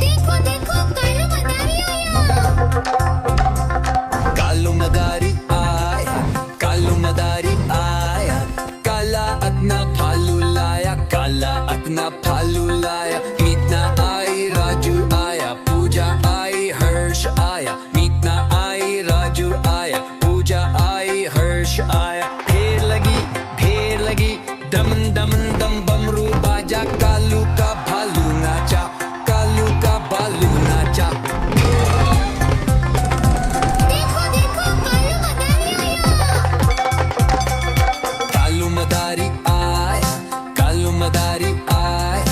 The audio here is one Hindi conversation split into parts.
देखो देखो कालू मदारी आया। कालू मदारी आया, कालू मदारी आया, काला अपना भालू लाया, काला अपना भालू लाया। मीतना आई, राजू आया, पूजा आई, हर्ष आया। मीतना आई, राजू आया, पूजा आई, हर्ष आया। ढेर लगी, दम दम दम बमरू बाजा, कालू का भालू नाचा, कालू का भालू नाचा। देखो देखो कालू मदारी आया। कालू मदारी आया, कालू मदारी आया,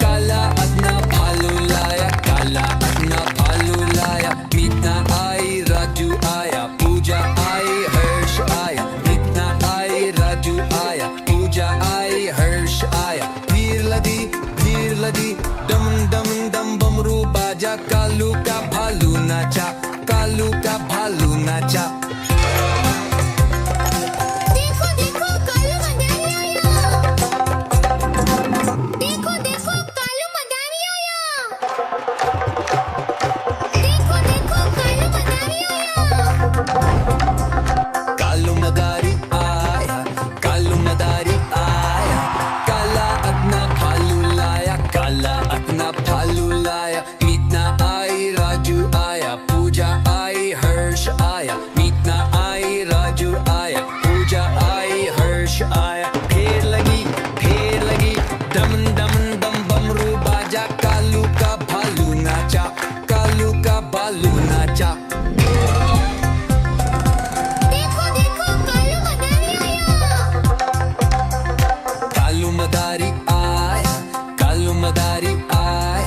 काला अपना भालू लाया, काला अपना भालू लाया। मीतना आई, राजू आया, पूजा आई, हर्ष आया। मीतना आई, राजू आया, पूजा आई, हर्ष आया। भीड़ लदी, दम दम दम बमरू बाजा, कालू का भालू नाचा, कालू का भालू नाचा। देखो देखो कालू मदारी आया। देखो देखो कालू मदारी आया। देखो देखो कालू मदारी आया। कालू मदारी आया, कालू मदारी आया, काला अपना भालू लाया, काला अपना भालू लाया। मीतना आई, राजू आया, पूजा आई, हर्ष आया। मीतना आई, राजू आया, पूजा आई, हर्ष आया। ढेर लगी, दम दम दम बमरू बाजा, कालू का भालू नाचा, कालू का भालू नाचा। देखो देखो कालू मदारी आया। कालू मदारी आया, कालू मदारी आया,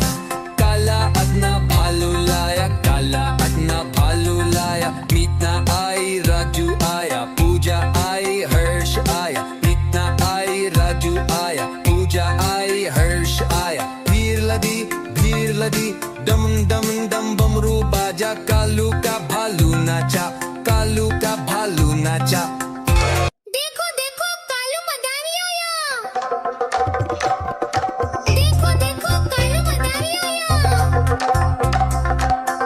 काला अपना भालू लाया, काला अपना भालू लाया। मीतना आई, राजू आया, पूजा आई, हर्ष आया। मीतना आई, राजू आया, पूजा आई, हर्ष आया। भीड़ लदी, दम दम दम बमरू बाजा, कालू का भालू नाचा, कालू का भालू नाचा। देखो देखो कालू मदारी आया। देखो देखो कालू मदारी आया।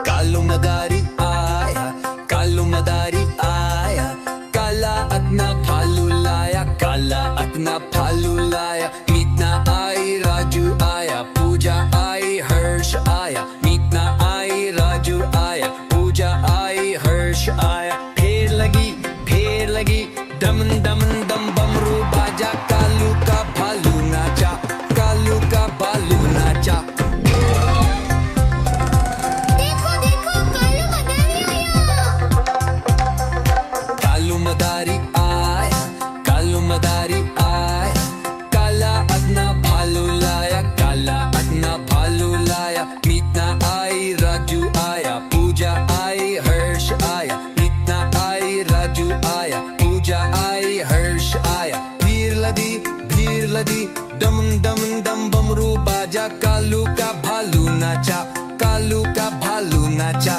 कालू मदारी आया, कालू मदारी आया, काला अपना भालू लाया, काला अपना भालू लाया। मीतना आई, राजू आया, पूजा आई, हर्ष आया। मीतना आई, राजू आया, पूजा आई, हर्ष आया। ढेर लगी, दम दम दम बमरू बाजा, कालू का भालू नाचा, कालू का भालू नाचा। देखो देखो कालू मदारी आया। कालू मदारी आया, कालू मदारी आया, काला अपना भालू लाया, काला अपना भालू लाया। मीतना आई, राजू आया, पूजा आई, हर्ष आया। मीतना आई, राजू आया, पूजा आई, हर्ष आया। भीड़ लदी, दम दम दम बमरू बाजा, कालू का भालू नाचा, कालू का भालू नाचा।